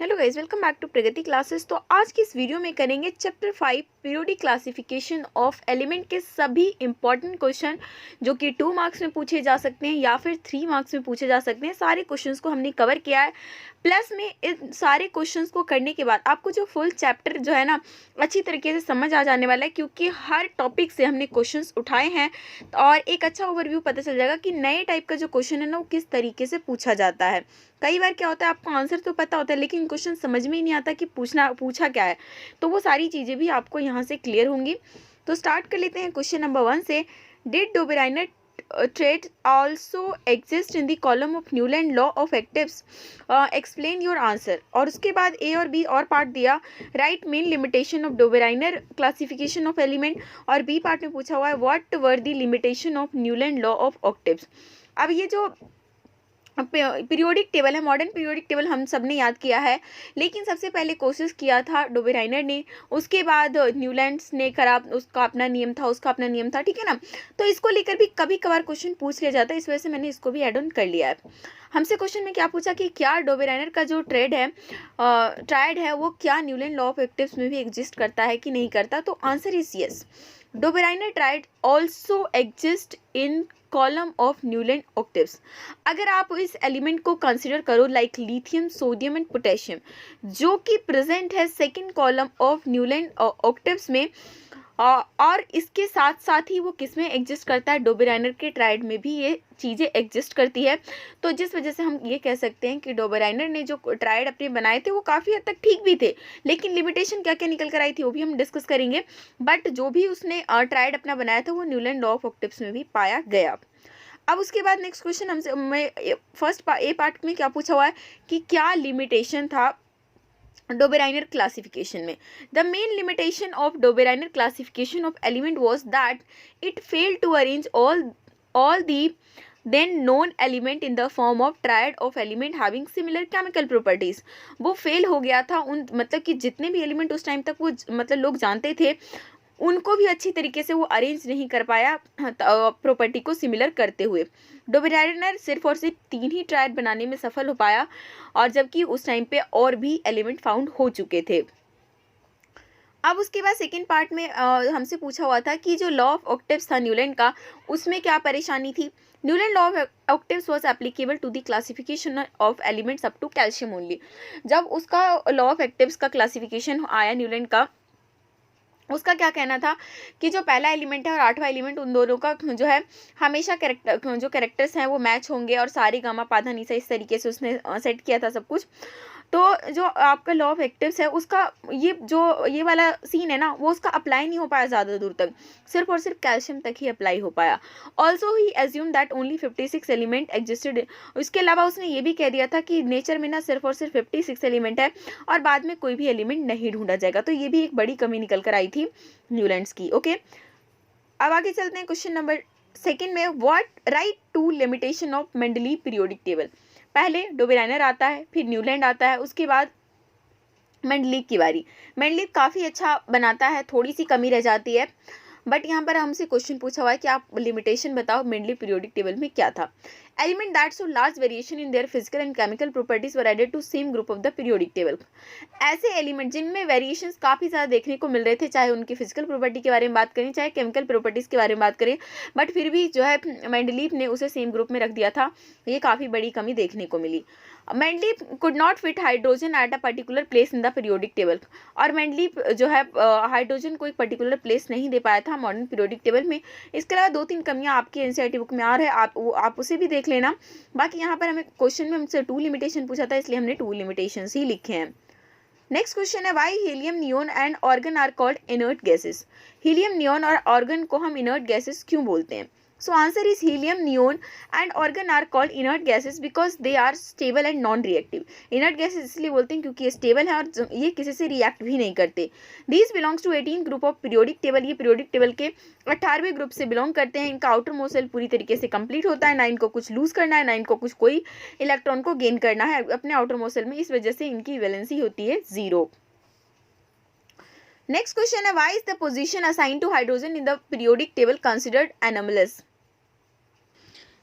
Hello guys, welcome back to Pragati classes. तो आज की इस वीडियो में करेंगे chapter 5 periodic classification of element के सभी इंपॉर्टेंट क्वेश्चन जो कि 2 मार्क्स में पूछे जा सकते हैं या फिर 3 मार्क्स में पूछे जा सकते हैं। सारे क्वेश्चंस को हमने कवर किया है। प्लस में इन सारे क्वेश्चंस को करने के बाद आपको जो फुल चैप्टर जो है ना अच्छी तरीके से समझ आ जाने वाला है, क्योंकि हर टॉपिक से हमने क्वेश्चंस उठाए हैं और एक अच्छा ओवरव्यू पता चल जाएगा कि नए टाइप का जो क्वेश्चन है ना वो किस तरीके से पूछा जाता है। कई बार क्या होता है, आपको आंसर तो पता होता है लेकिन क्वेश्चन समझ में ही नहीं आता कि पूछा क्या है। तो वो सारी चीज़ें भी आपको यहाँ से क्लियर होंगी। तो स्टार्ट कर लेते हैं क्वेश्चन नंबर 1 से। Did Dobereiner trade also exist in the column of Newland law of actives? Explain your answer। और उसके बाद ए और बी और पार्ट दिया, write main limitation of Dobereiner classification of element, और बी पार्ट में पूछा हुआ है what were the limitation of Newland law of octaves. अब ये जो पीरियोडिक टेबल है, मॉडर्न पीरियोडिक टेबल हम सब ने याद किया है, लेकिन सबसे पहले कोशिश किया था डोबेराइनर ने, उसके बाद न्यूलैंड्स ने करा, उसका अपना नियम था, ठीक है ना। तो इसको लेकर भी कभी कभार क्वेश्चन पूछ लिया जाता है, इस वजह से मैंने इसको भी ऐड ऑन कर लिया है। हमसे क्वेश्चन में क्या पूछा कि क्या डोबेराइनर का जो ट्रायड है वो क्या न्यूलैंड लॉ ऑफ एक्टिव्स में भी एग्जिस्ट करता है कि नहीं करता। तो answer is yes, Dobereiner triad also exist in column of Newland octaves. अगर आप इस एलिमेंट को कंसिडर करो like lithium, sodium and potassium, जो कि प्रेजेंट है second column of Newland octaves में, और इसके साथ साथ ही वो किस में एग्जिस्ट करता है, डोबेराइनर के ट्रायड में भी ये चीज़ें एग्जिस्ट करती है। तो जिस वजह से हम ये कह सकते हैं कि डोबेराइनर ने जो ट्रायड अपने बनाए थे वो काफ़ी हद तक ठीक भी थे, लेकिन लिमिटेशन क्या क्या निकल कर आई थी वो भी हम डिस्कस करेंगे। बट जो भी उसने ट्रायड अपना बनाया था वो न्यूलैंड लॉ ऑफ ऑक्टेव्स में भी पाया गया। अब उसके बाद नेक्स्ट क्वेश्चन हमसे फर्स्ट ए पार्ट में क्या पूछा हुआ है कि क्या लिमिटेशन था डोबेराइनर क्लासिफिकेशन में। The main limitation of Dobereiner classification of element was that it failed to arrange all the then known element in the form of triad of element having similar chemical properties। वो fail हो गया था उन, मतलब कि जितने भी element उस टाइम तक वो मतलब लोग जानते थे उनको भी अच्छी तरीके से वो अरेंज नहीं कर पाया प्रॉपर्टी को सिमिलर करते हुए। डोबेराइनर सिर्फ और सिर्फ 3 ही ट्रायड बनाने में सफल हो पाया, और जबकि उस टाइम पे और भी एलिमेंट फाउंड हो चुके थे। अब उसके बाद सेकेंड पार्ट में हमसे पूछा हुआ था कि जो लॉ ऑफ ऑक्टेव्स था न्यूलैंड का, उसमें क्या परेशानी थी। Newland law of octaves was applicable to the classification of elements up to calcium only. जब उसका लॉ ऑफ ऑक्टेव्स का क्लासिफिकेशन आया न्यूलैंड का, उसका क्या कहना था कि जो पहला एलिमेंट है और 8वां एलिमेंट, उन दोनों का जो है हमेशा कैरेक्टर्स हैं वो मैच होंगे, और सारे गामा पाधा निसा इस तरीके से उसने सेट किया था सब कुछ। तो जो आपका लॉ ऑफ एक्टिव्स है उसका ये वाला सीन है ना, वो उसका अप्लाई नहीं हो पाया ज़्यादा दूर तक, सिर्फ और सिर्फ कैल्शियम तक ही अप्लाई हो पाया। Also he assume that only 56 element existed. इसके अलावा उसने ये भी कह दिया था कि नेचर में ना सिर्फ और सिर्फ 56 एलिमेंट है और बाद में कोई भी एलिमेंट नहीं ढूंढा जाएगा। तो ये भी एक बड़ी कमी निकल कर आई थी न्यूलैंड्स की। ओके, अब आगे चलते हैं क्वेश्चन नंबर सेकेंड में। What write two limitation of Mendeleev periodic table. पहले डोबेराइनर आता है, फिर न्यूलैंड आता है, उसके बाद मेंडलीव की बारी। मेंडलीव काफ़ी अच्छा बनाता है, थोड़ी सी कमी रह जाती है, बट यहाँ पर हमसे क्वेश्चन पूछा हुआ है कि आप लिमिटेशन बताओ मेंडलीव पीरियोडिक टेबल में क्या था। Element that show large variation in their physical and chemical properties were added to same group of the periodic table. ऐसे एलिमेंट जिनमें वेरिएशंस काफ़ी ज़्यादा देखने को मिल रहे थे, चाहे उनकी फिजिकल प्रॉपर्टी के बारे में बात करें चाहे केमिकल प्रॉपर्टीज़ के बारे में बात करें, बट फिर भी जो है मेंडलीव ने उसे सेम ग्रुप में रख दिया था। ये काफ़ी बड़ी कमी देखने को मिली। Mendeleev could not fit hydrogen at a particular place in the periodic table, और मेंडलीव जो है हाइड्रोजन को एक पर्टिकुलर प्लेस नहीं दे पाया था मॉडर्न पीरियोडिक टेबल में। इसके अलावा 2-3 कमियां आपकी एनसीईआरटी बुक में आ रहा है, आप उसे भी देख लेना। बाकी यहाँ पर हमें क्वेश्चन में हमसे 2 लिमिटेशन पूछा था, इसलिए हमने 2 लिमिटेशन ही लिखे हैं। नेक्स्ट क्वेश्चन है, why helium, neon and argon are called inert gases. Helium, neon और ऑर्गन को हम इनर्ट गैसेस क्यों बोलते हैं। So answer is helium, neon and argon are called inert gases because they are stable and non-reactive। inert gases इसलिए बोलते हैं क्योंकि ये stable है और ये किसी से react भी नहीं करते। These belongs to 18 group of periodic table। ये periodic table के 18वें ग्रुप से बिलोंग करते हैं। इनका आउटर मोस्ट शेल पूरी तरीके से कंप्लीट होता है, ना इनको कुछ लूज करना है ना इनको कुछ कोई इलेक्ट्रॉन को गेन करना है अपने आउटर मोस्ट शेल में, इस वजह से इनकी वैलेंसी होती है 0। नेक्स्ट क्वेश्चन है, why is the position assigned to hydrogen in the periodic table considered anomalous.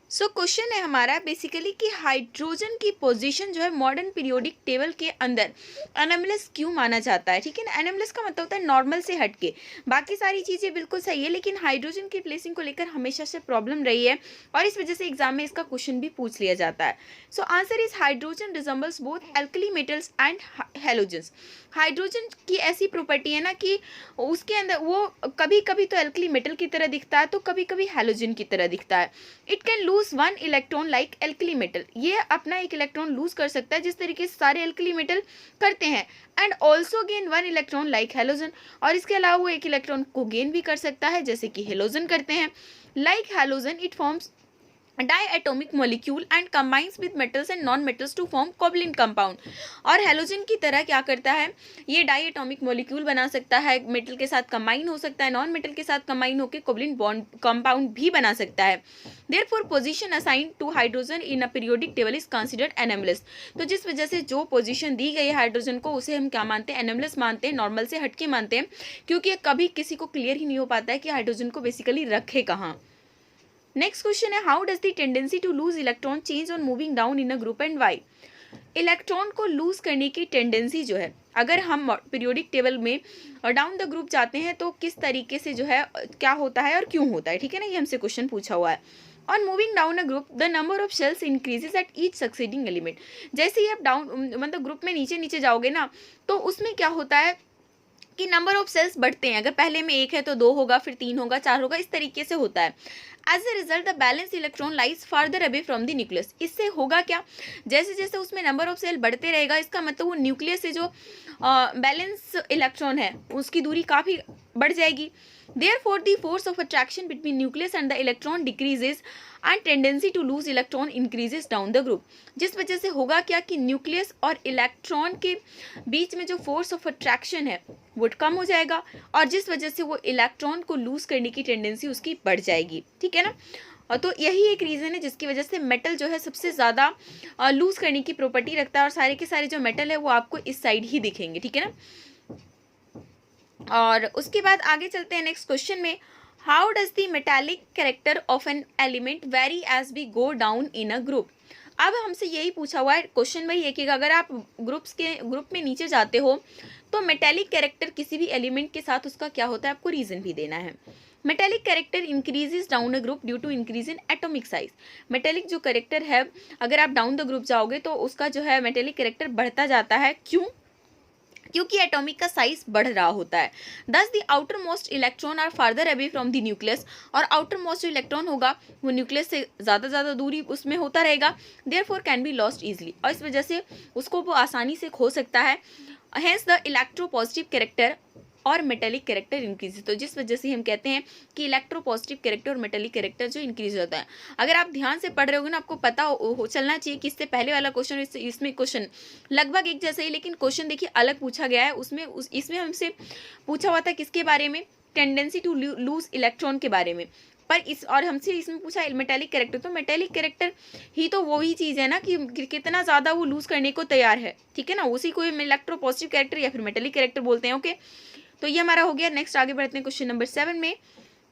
So question है हमारा बेसिकली कि हाइड्रोजन की पोजीशन जो है मॉडर्न पीरियोडिक टेबल के अंदर एनएमएलएस क्यों माना जाता है। ठीक है ना, एनएमएलएस का मतलब होता है नॉर्मल से हटके, बाकी सारी चीज़ें बिल्कुल सही है, लेकिन हाइड्रोजन की प्लेसिंग को लेकर हमेशा से प्रॉब्लम रही है और इस वजह से एग्जाम में इसका क्वेश्चन भी पूछ लिया जाता है। So answer is hydrogen resembles both alkali metals and halogens. Hydrogen की ऐसी प्रॉपर्टी है ना कि उसके अंदर वो कभी कभी तो एल्कली मेटल की तरह दिखता है तो कभी कभी हैलोजन की तरह दिखता है। It can lose one electron like alkali metal, ये अपना एक इलेक्ट्रॉन लूज कर सकता है जिस तरीके से सारे एल्कली मेटल करते हैं, and also gain one electron like halogen, और इसके अलावा वो एक इलेक्ट्रॉन को गेन भी कर सकता है जैसे कि हेलोजन करते हैं। Like halogen it forms diatomic molecule and combines with metals and non metals to form covalent compound, और हेलोजन की तरह क्या करता है, ये डाइएटॉमिक मॉलिक्यूल बना सकता है, मेटल के साथ कंबाइन हो सकता है, नॉन मेटल के साथ कंबाइन होकर कोवलेंट बॉन्ड कंपाउंड भी बना सकता है। Therefore position assigned to hydrogen in a periodic table is considered anomalous. तो जिस वजह से जो पोजीशन दी गई है हाइड्रोजन को उसे हम क्या मानते हैं, एनएमएलएस मानते हैं, नॉर्मल से हटके मानते हैं, क्योंकि कभी किसी को क्लियर ही नहीं हो पाता है कि हाइड्रोजन को बेसिकली रखे कहाँ। नेक्स्ट क्वेश्चन है how does the tendency to lose electron change on moving down in a group and why. Electron को लूज करने की टेंडेंसी जो है, अगर हम पीरियोडिक टेबल में डाउन द ग्रुप जाते हैं तो किस तरीके से जो है क्या होता है और क्यों होता है। ठीक है ना, ये हमसे क्वेश्चन पूछा हुआ है। On moving down a group the number of shells increases at each succeeding element. जैसे ही आप डाउन मतलब ग्रुप में नीचे नीचे जाओगे ना तो उसमें क्या होता है कि नंबर ऑफ सेल्स बढ़ते हैं, अगर पहले में एक है तो दो होगा, फिर तीन होगा, चार होगा, इस तरीके से होता है। As a result the valence electron lies farther away from the nucleus. इससे होगा क्या, जैसे जैसे उसमें नंबर ऑफ सेल बढ़ते रहेगा इसका मतलब वो न्यूक्लियस से जो बैलेंस इलेक्ट्रॉन है उसकी दूरी काफ़ी बढ़ जाएगी। Therefore, the force of attraction between nucleus and the electron decreases and tendency to lose electron increases down the group। जिस वजह से होगा क्या कि न्यूक्लियस और इलेक्ट्रॉन के बीच में जो फोर्स ऑफ अट्रैक्शन है वो कम हो जाएगा और जिस वजह से वो इलेक्ट्रॉन को लूज करने की टेंडेंसी उसकी बढ़ जाएगी। ठीक है ना, और तो यही एक रीज़न है जिसकी वजह से मेटल जो है सबसे ज़्यादा लूज करने की प्रॉपर्टी रखता है और सारे के सारे जो मेटल है वो आपको इस साइड ही दिखेंगे। ठीक है ना, और उसके बाद आगे चलते हैं नेक्स्ट क्वेश्चन में। How does the metallic character of an element vary as we go down in a group. अब हमसे यही पूछा हुआ है, क्वेश्चन वही है कि अगर आप ग्रुप में नीचे जाते हो तो मेटालिक कैरेक्टर किसी भी एलिमेंट के साथ उसका क्या होता है, आपको रीज़न भी देना है। Metallic character increases down a group due to increase in atomic size. Metallic जो कैरेक्टर है अगर आप डाउन द ग्रुप जाओगे तो उसका जो है मेटालिक कैरेक्टर बढ़ता जाता है। क्यों, क्योंकि एटॉमिक का साइज बढ़ रहा होता है। Thus the outermost electron are farther away from the nucleus, और आउटर मोस्ट जो इलेक्ट्रॉन होगा वो न्यूक्लियस से ज़्यादा दूरी उसमें होता रहेगा। Therefore can be lost easily, और इस वजह से उसको वो आसानी से खो सकता है। Hence the electro positive character और मेटेलिक कैरेक्टर इंक्रीज। तो जिस वजह से हम कहते हैं कि इलेक्ट्रो पॉजिटिव कैरेक्टर और मेटेलिक कैरेक्टर जो इंक्रीज होता है। अगर आप ध्यान से पढ़ रहे होगे ना आपको पता हो चलना चाहिए कि इससे पहले वाला क्वेश्चन इसमें क्वेश्चन लगभग एक जैसा ही, लेकिन क्वेश्चन देखिए अलग पूछा गया है। इसमें हमसे पूछा हुआ था किसके बारे में, टेंडेंसी टू लूज इलेक्ट्रॉन के बारे में, और हमसे इसमें पूछा मेटेलिक कैरेक्टर। तो मेटेलिक कैरेक्टर ही तो वही चीज़ है ना कि कितना ज़्यादा वो लूज करने को तैयार है। ठीक है ना, उसी को इलेक्ट्रो पॉजिटिव कैरेक्टर या फिर मेटेलिक कैरेक्टर बोलते हैं। ओके, तो ये हमारा हो गया। नेक्स्ट आगे बढ़ते हैं क्वेश्चन नंबर 7 में।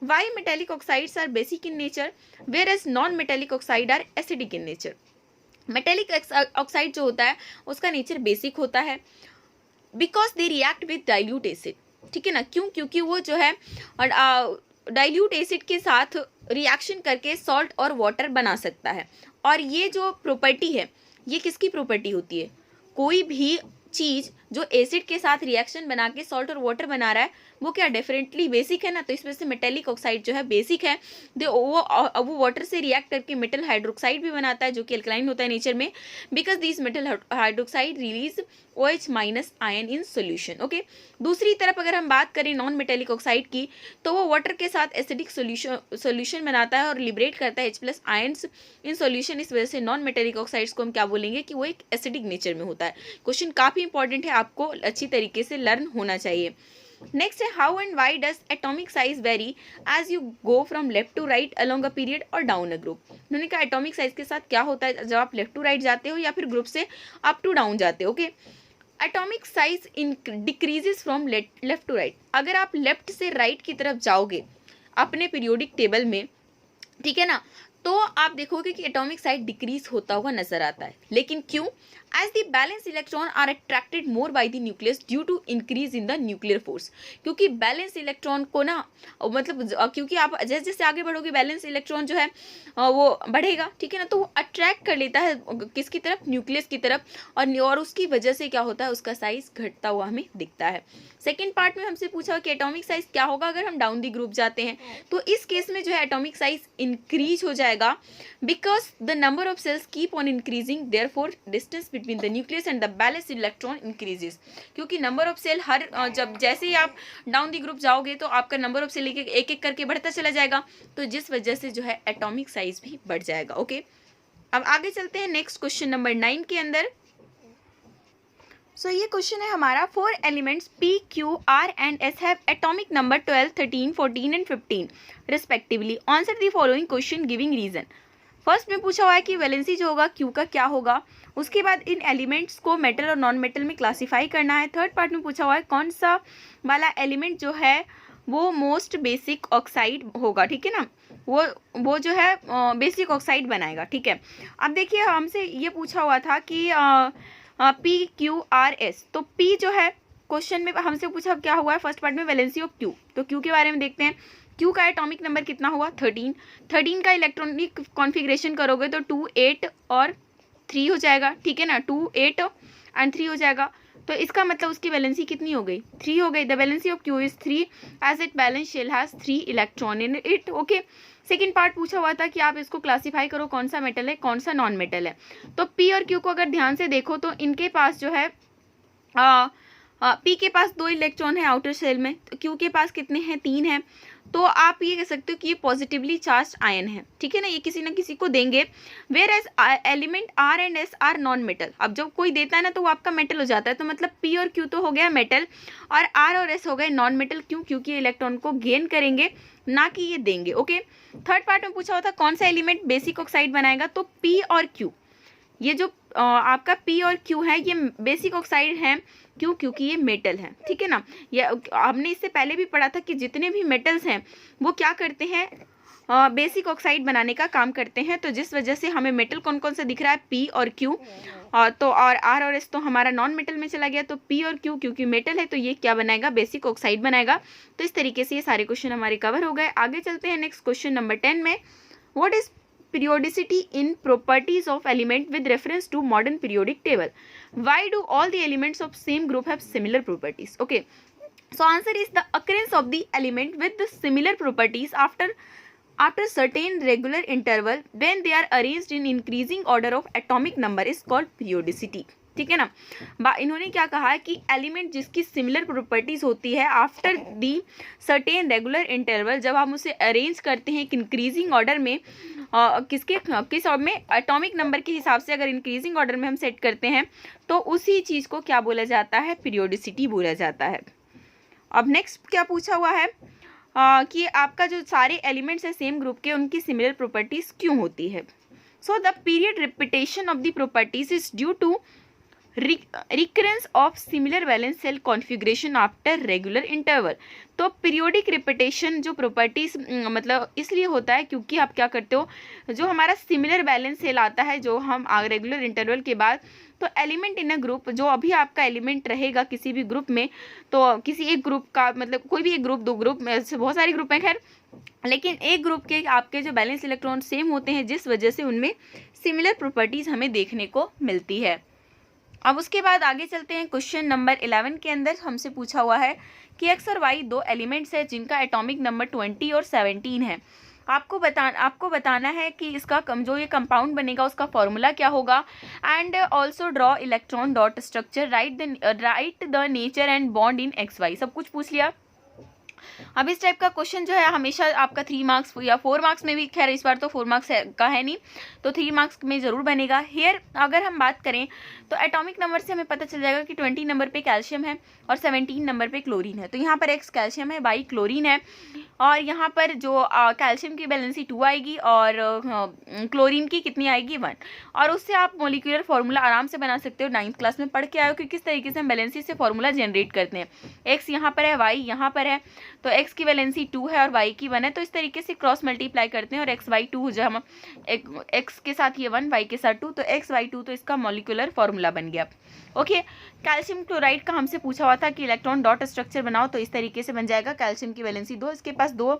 Why metallic oxides are basic in nature whereas non metallic oxide are acidic in nature. Metallic oxide जो होता है उसका नेचर बेसिक होता है because they react with dilute acid. ठीक है ना, क्यों, क्योंकि वो जो है डाइल्यूट एसिड के साथ रिएक्शन करके सॉल्ट और वाटर बना सकता है। और ये जो प्रॉपर्टी है ये किसकी प्रॉपर्टी होती है, कोई भी चीज़ जो एसिड के साथ रिएक्शन बना के सॉल्ट और वाटर बना रहा है वो क्या डेफिनेटली बेसिक है ना। तो इस वजह से मेटेलिक ऑक्साइड जो है बेसिक है। वो वाटर से रिएक्ट करके मेटल हाइड्रोक्साइड भी बनाता है जो कि अल्कलाइन होता है नेचर में, because this metal hydroxide release OH minus ion in solution. Okay, दूसरी तरफ अगर हम बात करें नॉन मेटेलिक ऑक्साइड की तो वो वाटर के साथ एसिडिक सोल्यूशन बनाता है और लिबरेट करता है H+ आयन्स इन सोल्यूशन। इस वजह से नॉन मेटेलिक ऑक्साइड्स को हम क्या बोलेंगे कि वो एक एसिडिक नेचर में होता है। क्वेश्चन काफ़ी इंपॉर्टेंट है, आपको अच्छी तरीके से लर्न होना चाहिए। नेक्स्ट है how and why does atomic size vary as you go from left to right along a period और डाउन अ ग्रुप। उन्होंने कहा एटॉमिक साइज के साथ क्या होता है जब आप लेफ्ट टू राइट जाते हो या फिर ग्रुप से अप टू डाउन जाते हो। Okay, atomic size decreases from left to right. अगर आप लेफ्ट से राइट की तरफ जाओगे अपने पीरियोडिक टेबल में, ठीक है ना, तो आप देखोगे कि एटॉमिक साइज डिक्रीज होता हुआ नजर आता है, लेकिन क्यों? As the valence electron are attracted more by the nucleus due to increase in the nuclear force. क्योंकि बैलेंस इलेक्ट्रॉन को ना मतलब क्योंकि आप जैसे जैसे आगे बढ़ोगे बैलेंस इलेक्ट्रॉन जो है वो बढ़ेगा, ठीक है ना, तो वो अट्रैक्ट कर लेता है किसकी तरफ? न्यूक्लियस की तरफ, और उसकी वजह से क्या होता है? उसका साइज घटता हुआ हमें दिखता है। सेकेंड पार्ट में हमसे पूछा कि एटॉमिक साइज क्या होगा अगर हम डाउन द ग्रुप जाते हैं, तो इस केस में जो है एटॉमिक साइज इंक्रीज हो जाएगा because the number of shells keep on increasing, therefore distance between the nucleus and the valence electron increases. क्योंकि नंबर ऑफ सेल हर जब जैसे ही आप डाउन द ग्रुप जाओगे तो आपका नंबर ऑफ सेल एक एक करके बढ़ता चला जाएगा, तो जिस वजह से जो है एटॉमिक साइज भी बढ़ जाएगा। ओके, अब आगे चलते हैं नेक्स्ट क्वेश्चन नंबर 9 के अंदर। ये क्वेश्चन है हमारा, 4 elements P, Q, R and S have atomic number 12, 13, 14 and 15 respectively. Answer the following question giving reason. First में पूछा हुआ है कि वैलेंसी जो होगा Q का क्या होगा, उसके बाद इन एलिमेंट्स को मेटल और नॉन मेटल में क्लासीफाई करना है। थर्ड पार्ट में पूछा हुआ है कौन सा वाला एलिमेंट जो है वो मोस्ट बेसिक ऑक्साइड होगा, ठीक है ना, वो जो है बेसिक ऑक्साइड बनाएगा, ठीक है। अब देखिए हमसे ये पूछा हुआ था कि P, Q, R, S, तो P जो है क्वेश्चन में हमसे पूछा क्या हुआ है फर्स्ट पार्ट में वैलेंसी ऑफ Q, तो Q के बारे में देखते हैं। Q का एटॉमिक नंबर कितना हुआ? 13। 13 का इलेक्ट्रॉनिक कॉन्फ़िगरेशन करोगे तो 2, 8 और 3 हो जाएगा, ठीक है ना, 2, 8 एंड 3 हो जाएगा। तो इसका मतलब उसकी वैलेंसी कितनी हो गई? 3 हो गई। The valency of Q is 3 as it valence shell has 3 electron in it. Okay, second part पूछा हुआ था कि आप इसको क्लासीफाई करो कौन सा मेटल है कौन सा नॉन मेटल है। तो P और Q को अगर ध्यान से देखो तो इनके पास जो है P के पास 2 इलेक्ट्रॉन है आउटर सेल में, तो Q के पास कितने हैं? 3 हैं। तो आप ये कह सकते हो कि ये पॉजिटिवली चार्ज आयन है, ठीक है ना, ये किसी ना किसी को देंगे। Whereas element R and S are non metal. अब जब कोई देता है ना तो वो आपका मेटल हो जाता है, तो मतलब P और Q तो हो गया मेटल और R और S हो गए नॉन मेटल। क्यों? क्योंकि ये इलेक्ट्रॉन को गेन करेंगे ना कि ये देंगे। ओके, थर्ड पार्ट में पूछा होता कौन सा एलिमेंट बेसिक ऑक्साइड बनाएगा, तो P और Q, ये जो आपका P और Q है ये बेसिक ऑक्साइड हैं। क्यों? क्योंकि ये मेटल है, ठीक है ना। ये हमने इससे पहले भी पढ़ा था कि जितने भी मेटल्स हैं वो क्या करते हैं? बेसिक ऑक्साइड बनाने का काम करते हैं। तो जिस वजह से हमें मेटल कौन कौन सा दिख रहा है? P और Q, तो और R और S तो हमारा नॉन मेटल में चला गया। तो P और Q क्योंकि मेटल है तो ये क्या बनाएगा? बेसिक ऑक्साइड बनाएगा। तो इस तरीके से ये सारे क्वेश्चन हमारे कवर हो गए। आगे चलते हैं नेक्स्ट क्वेश्चन नंबर 10 में। What is periodicity in properties of element with reference to modern periodic table? Why do all the elements of same group have similar properties? Okay, so answer is the occurrence of the element with the similar properties after certain regular interval when they are arranged in increasing order of atomic number is called periodicity, ठीक है ना। इन्होंने क्या कहा है कि element जिसकी similar properties होती है after the certain regular interval, जब हम उसे अरेंज करते हैं एक इंक्रीजिंग ऑर्डर में, किस ऑर्डर में? एटॉमिक नंबर के हिसाब से अगर इंक्रीजिंग ऑर्डर में हम सेट करते हैं तो उसी चीज़ को क्या बोला जाता है? पीरियोडिसिटी बोला जाता है। अब नेक्स्ट क्या पूछा हुआ है कि आपका जो सारे एलिमेंट्स है सेम ग्रुप के उनकी सिमिलर प्रॉपर्टीज क्यों होती है? So the period repetition of the properties is due to recurrence of similar valence cell configuration after regular interval। तो पीरियोडिक रिपीटेशन जो प्रॉपर्टीज मतलब इसलिए होता है क्योंकि आप क्या करते हो, जो हमारा सिमिलर वैलेंस सेल आता है जो हम रेगुलर इंटरवल के बाद, तो एलिमेंट इन अ ग्रुप, जो अभी आपका एलिमेंट रहेगा किसी भी ग्रुप में, तो किसी एक ग्रुप का मतलब कोई भी एक ग्रुप, 2 ग्रुप में से बहुत सारे ग्रुप हैं खैर, लेकिन एक ग्रुप के आपके जो बैलेंस इलेक्ट्रॉन सेम होते हैं जिस वजह से उनमें सिमिलर प्रॉपर्टीज हमें देखने को मिलती है। अब उसके बाद आगे चलते हैं क्वेश्चन नंबर 11 के अंदर। हमसे पूछा हुआ है कि एक्स और वाई 2 एलिमेंट्स है जिनका एटॉमिक नंबर 20 और 17 है। आपको बताना है कि इसका जो ये कंपाउंड बनेगा उसका फॉर्मूला क्या होगा। And also draw electron dot structure, write the nature and bond in X Y. सब कुछ पूछ लिया। अब इस टाइप का क्वेश्चन जो है हमेशा आपका 3 मार्क्स या 4 मार्क्स में भी, खैर इस बार तो 4 मार्क्स का है नहीं, तो 3 मार्क्स में ज़रूर बनेगा। हेयर अगर हम बात करें तो एटॉमिक नंबर से हमें पता चल जाएगा कि 20 नंबर पे कैल्शियम है और 17 नंबर पे क्लोरीन है। तो यहाँ पर x कैल्शियम है, y क्लोरीन है, और यहाँ पर जो कैल्शियम की वैलेंसी 2 आएगी और क्लोरीन की कितनी आएगी 1। और उससे आप मोलिकुलर फार्मूला आराम से बना सकते हो, 9th क्लास में पढ़ के आए हो कि किस तरीके से हम वैलेंसी से फार्मूला जनरेट करते हैं। x यहाँ पर है, y यहाँ पर है, तो x की वैलेंसी 2 है और y की 1 है, तो इस तरीके से क्रॉस मल्टीप्लाई करते हैं और x y 2 जो हम x के साथ ये 1, y के साथ 2, तो x y 2, तो इसका मोलिकुलर फार्मूला बन गया। ओके, कैल्शियम क्लोराइड का हमसे पूछा हुआ था कि इलेक्ट्रॉन डॉट स्ट्रक्चर बनाओ, तो इस तरीके से बन जाएगा। कैल्शियम की वैलेंसी 2, इसके पास 2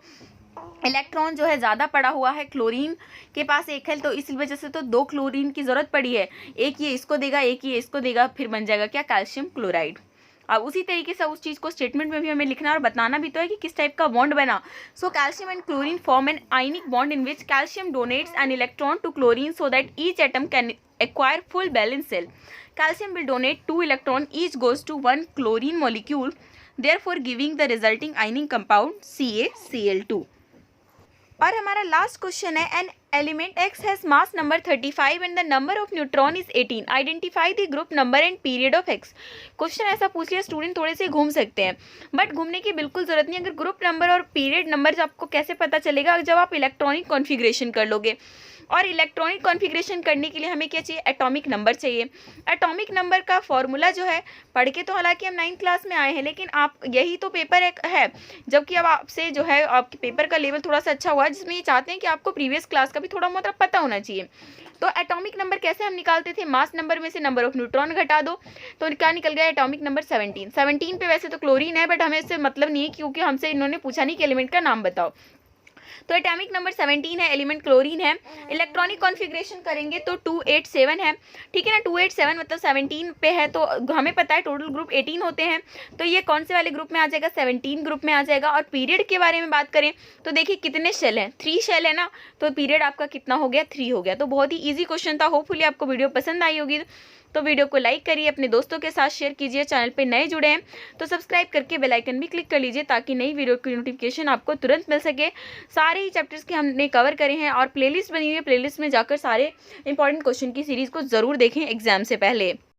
इलेक्ट्रॉन जो है ज़्यादा पड़ा हुआ है, क्लोरीन के पास 1 है, तो इस वजह से तो 2 क्लोरीन की ज़रूरत पड़ी है, एक ये इसको देगा, एक ये इसको देगा, फिर बन जाएगा क्या, कैल्शियम क्लोराइड। अब उसी तरीके से उस चीज़ को स्टेटमेंट में भी हमें लिखना और बताना भी तो है कि किस टाइप का बॉन्ड बना। So calcium and chlorine form an ionic bond in which calcium donates an electron to chlorine so that each atom can acquire full balance cell. Calcium will donate 2 electron, each goes to 1 chlorine molecule, therefore giving the resulting ionic compound CaCl2. और हमारा last question है, an element x has mass number 35 and the number of neutron is 18, identify the group number and period of x। Question ऐसा पूछ लिया, student थोड़े से घूम सकते हैं, बट घूमने की बिल्कुल जरूरत नहीं। अगर ग्रुप नंबर और पीरियड नंबर आपको कैसे पता चलेगा, जब आप इलेक्ट्रॉनिक कॉन्फ़िगरेशन कर लोगे, और इलेक्ट्रॉनिक कॉन्फ़िगरेशन करने के लिए हमें क्या चाहिए, एटॉमिक नंबर चाहिए। एटॉमिक नंबर का फॉर्मूला जो है पढ़ के तो हालांकि हम 9th क्लास में आए हैं, लेकिन आप यही तो पेपर एक है, जबकि अब आपसे जो है आपके पेपर का लेवल थोड़ा सा अच्छा हुआ है, जिसमें ये चाहते हैं कि आपको प्रीवियस क्लास का भी थोड़ा मतलब पता होना चाहिए। तो एटॉमिक नंबर कैसे हम निकालते थे, मास नंबर में से नंबर ऑफ न्यूट्रॉन घटा दो, तो क्या निकल गया, एटॉमिक नंबर 17। 17 पे वैसे तो क्लोरीन है, बट हमें इससे मतलब नहीं है, क्योंकि हमसे इन्होंने पूछा नहीं कि एलिमेंट का नाम बताओ। तो एटॉमिक नंबर 17 है, एलिमेंट क्लोरीन है। इलेक्ट्रॉनिक कॉन्फ़िगरेशन करेंगे तो 287 है, ठीक है ना, 287 मतलब 17 पे है, तो हमें पता है टोटल ग्रुप 18 होते हैं, तो ये कौन से वाले ग्रुप में आ जाएगा, 17 ग्रुप में आ जाएगा। और पीरियड के बारे में बात करें तो देखिए कितने शेल हैं, 3 शेल है ना, तो पीरियड आपका कितना हो गया, 3 हो गया। तो बहुत ही ईजी क्वेश्चन था। होपफुली आपको वीडियो पसंद आई होगी, तो वीडियो को लाइक करिए, अपने दोस्तों के साथ शेयर कीजिए। चैनल पे नए जुड़े हैं तो सब्सक्राइब करके बेल आइकन भी क्लिक कर लीजिए, ताकि नई वीडियो की नोटिफिकेशन आपको तुरंत मिल सके। सारे ही चैप्टर्स के हमने कवर करे हैं और प्लेलिस्ट बनी हुई है, प्लेलिस्ट में जाकर सारे इंपॉर्टेंट क्वेश्चन की सीरीज़ को ज़रूर देखें एग्जाम से पहले।